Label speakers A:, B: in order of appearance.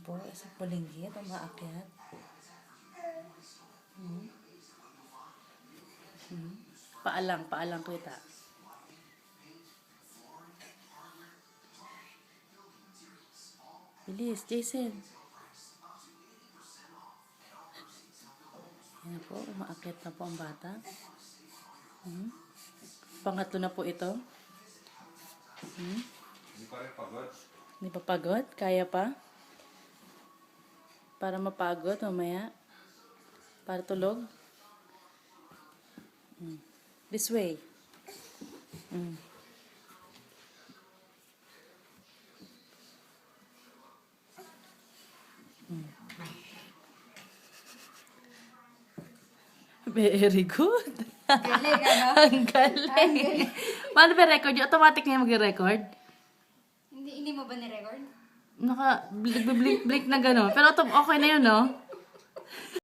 A: po, sa pulinggit, umaakyat. Paalang kita. Bilis, Jason. Yan po, umaakyat na po ang bata. Pangatlo na po ito.
B: Hindi pa rin pagod.
A: Hindi pa pagod? Kaya pa? Para mapagod mamaya? Para tulog? This way. Very good.
C: Galing, ano?
A: Ang galing. Paano ba record yun? Automatic na yung mag-record?
C: Hindi mo ba ni-record?
A: Naka-blink na gano'n. Pero okay na yun, no?